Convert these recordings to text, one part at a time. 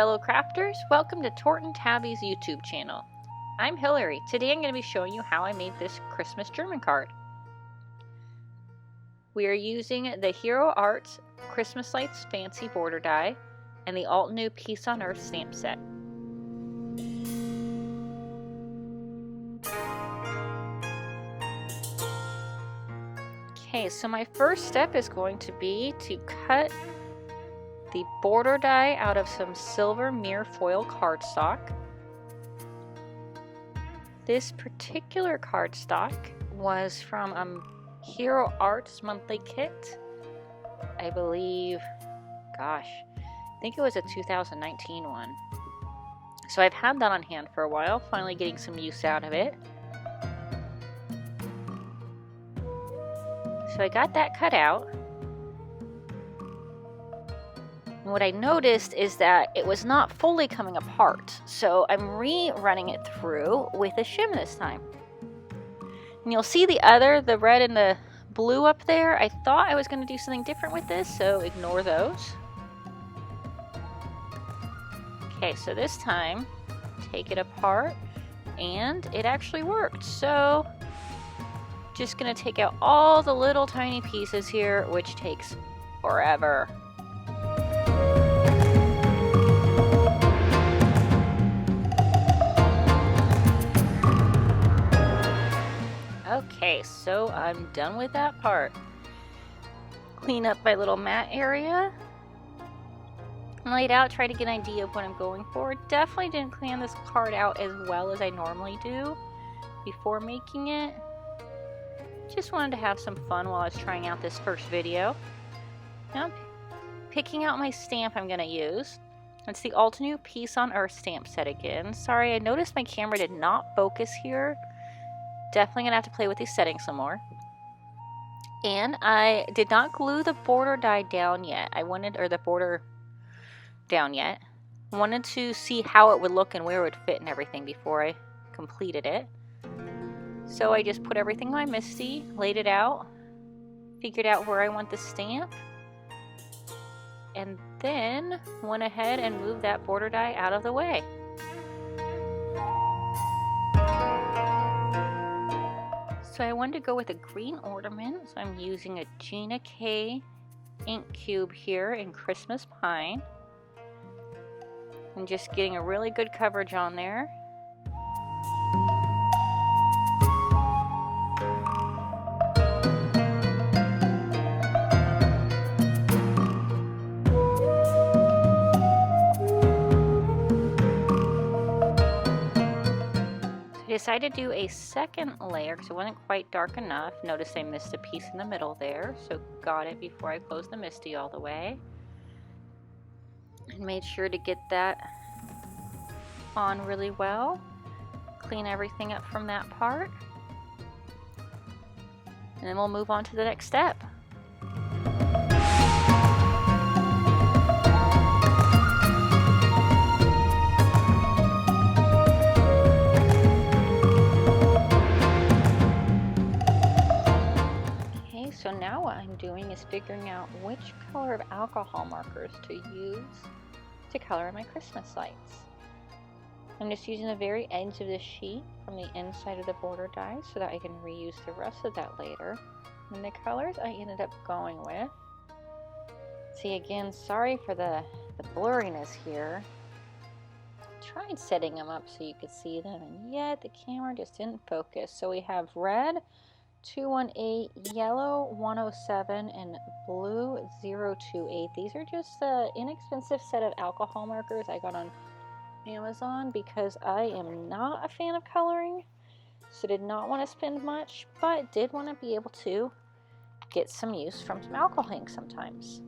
fellow crafters, welcome to Tort and Tabby's YouTube channel. I'm Hillary. Today I'm going to be showing you how I made this Christmas German card. We are using the Hero Arts Christmas Lights Fancy Border Die and the Alt New Peace on Earth stamp set. Okay, so my first step is going to be to cut the border die out of some silver mirror foil cardstock. This particular cardstock was from Hero Arts monthly kit. I believe, I think it was a 2019 one. So I've had that on hand for a while, finally getting some use out of it. So I got that cut out. And what I noticed is that it was not fully coming apart, so I'm rerunning it through with a shim this time. And you'll see the red and the blue up there. I thought I was going to do something different with this, so ignore those. Okay, so this time, take it apart, and it actually worked. So, just going to take out all the little tiny pieces here, which takes forever. Okay, so I'm done with that part. Clean up my little mat area. Lay it out, try to get an idea of what I'm going for. Definitely didn't plan this card out as well as I normally do before making it. Just wanted to have some fun while I was trying out this first video. Now I'm picking out my stamp I'm going to use. It's the Alt New Peace on Earth stamp set again. Sorry, I noticed my camera did not focus here. Definitely gonna have to play with these settings some more. And I did not glue the border die down yet. I wanted to see how it would look and where it would fit and everything before I completed it. So I just put everything in my MISTI, laid it out, figured out where I want the stamp, and then went ahead and moved that border die out of the way. So I wanted to go with a green ornament, so I'm using a Gina K ink cube here in Christmas Pine. I'm just getting a really good coverage on there. I decided to do a second layer because it wasn't quite dark enough. Notice I missed a piece in the middle there, so got it before I closed the MISTI all the way. And made sure to get that on really well. Clean everything up from that part. And then we'll move on to the next step. So now what I'm doing is figuring out which color of alcohol markers to use to color my Christmas lights. I'm just using the very edge of the sheet from the inside of the border die so that I can reuse the rest of that later. And the colors I ended up going with. See, again, sorry for the blurriness here. Tried setting them up so you could see them, and yet the camera just didn't focus. So we have red 218, yellow 107, and blue 028. These are just an inexpensive set of alcohol markers I got on Amazon because I am not a fan of coloring, so did not want to spend much, but did want to be able to get some use from some alcohol ink sometimes.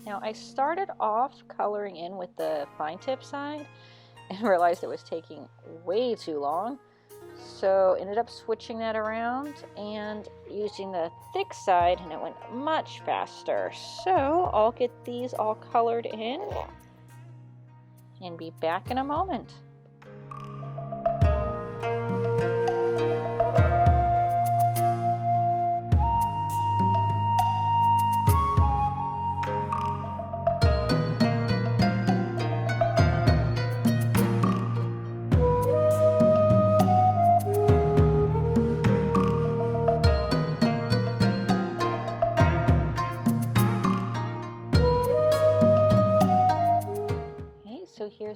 Now I started off coloring in with the fine tip side and realized it was taking way too long. So ended up switching that around and using the thick side, and it went much faster. So I'll get these all colored in and be back in a moment.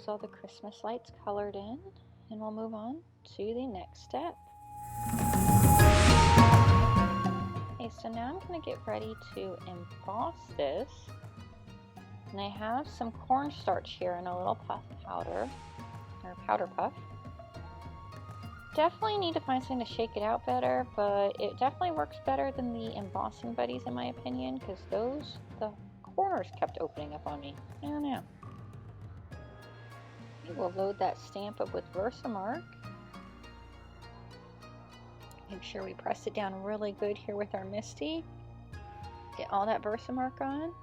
There's all the Christmas lights colored in, and we'll move on to the next step. Okay, so now I'm going to get ready to emboss this. And I have some cornstarch here in a little puff powder, or powder puff. Definitely need to find something to shake it out better, but it definitely works better than the embossing buddies in my opinion, because the corners kept opening up on me. I don't know. We'll load that stamp up with Versamark. Make sure we press it down really good here with our Misty. Get all that Versamark on.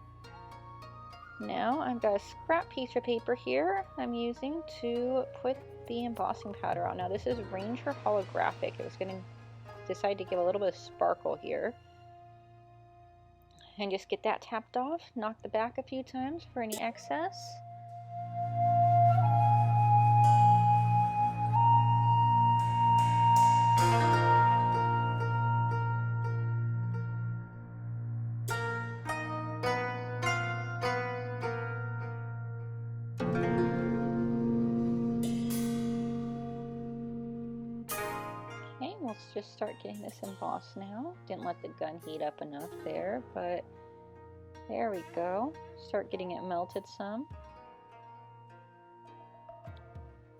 Now I've got a scrap piece of paper here I'm using to put the embossing powder on. Now this is Ranger Holographic. It was going to decide to give a little bit of sparkle here. And just get that tapped off, knock the back a few times for any excess. Let's just start getting this embossed now. Didn't let the gun heat up enough there, but there we go. Start getting it melted some.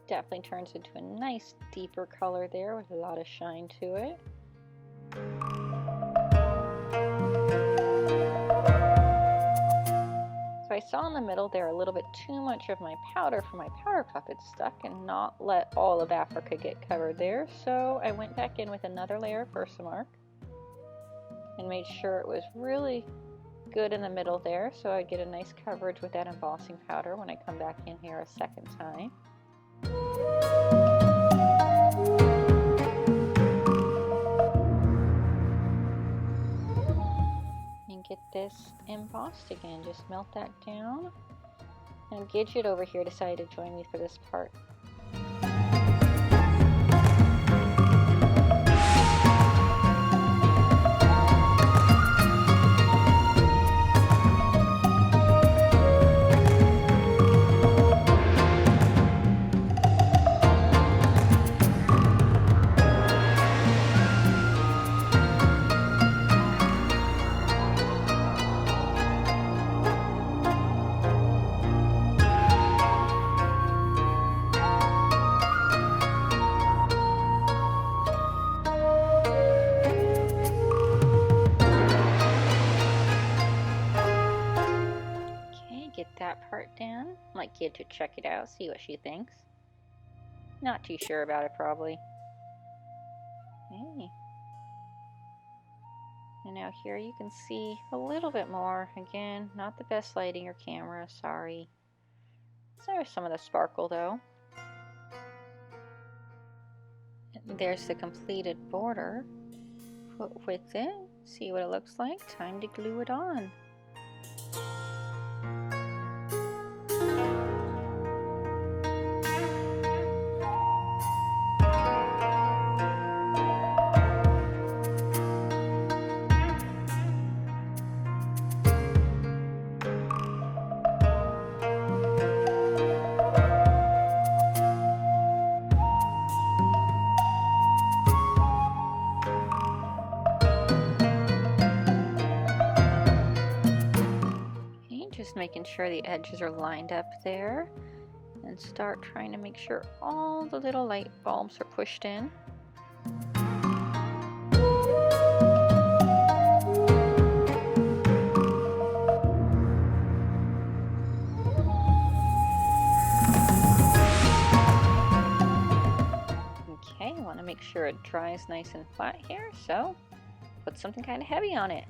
Definitely turns into a nice deeper color there with a lot of shine to it. So I saw in the middle there a little bit too much of my powder for my powder puff had stuck and not let all of Africa get covered there. So I went back in with another layer of Versamark and made sure it was really good in the middle there, so I'd get a nice coverage with that embossing powder when I come back in here a second time. Get this embossed again. Just melt that down. And Gidget over here decided to join me for this part. That part down. Like Kid to check it out, see what she thinks. Not too sure about it probably. Okay. And now here you can see a little bit more. Again, not the best lighting or camera, sorry. So there's some of the sparkle though. And there's the completed border. Put with it, see what it looks like. Time to glue it on. Just making sure the edges are lined up there, and start trying to make sure all the little light bulbs are pushed in. Okay, I want to make sure it dries nice and flat here, so put something kind of heavy on it.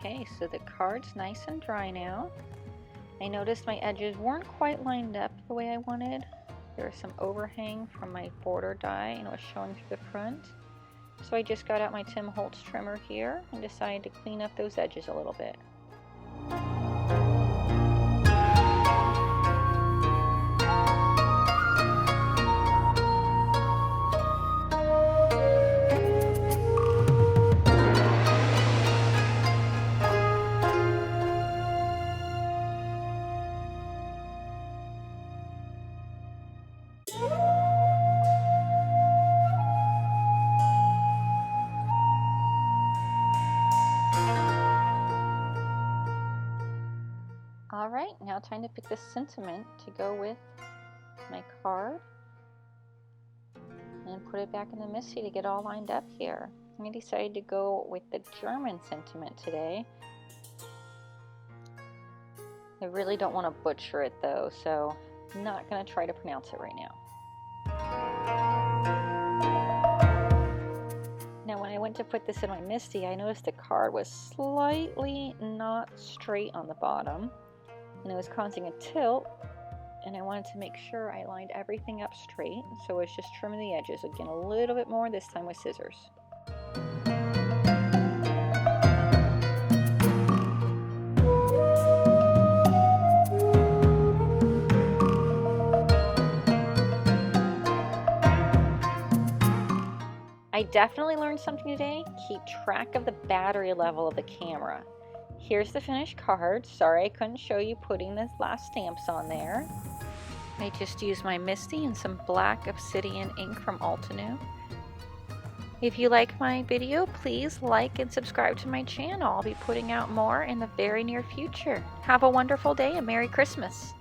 Okay, so the card's nice and dry now. I noticed my edges weren't quite lined up the way I wanted. There was some overhang from my border die and it was showing through the front. So I just got out my Tim Holtz trimmer here and decided to clean up those edges a little bit. to pick the sentiment to go with my card and put it back in the Misty to get all lined up here. I decided to go with the German sentiment today. I really don't want to butcher it though, so I'm not going to try to pronounce it right now. Now when I went to put this in my Misty, I noticed the card was slightly not straight on the bottom, and it was causing a tilt, and I wanted to make sure I lined everything up straight, so I was just trimming the edges again a little bit more, this time with scissors. I definitely learned something today. Keep track of the battery level of the camera. Here's the finished card. Sorry I couldn't show you putting the last stamps on there. I just used my Misty and some black obsidian ink from Altenew. If you like my video, please like and subscribe to my channel. I'll be putting out more in the very near future. Have a wonderful day and Merry Christmas.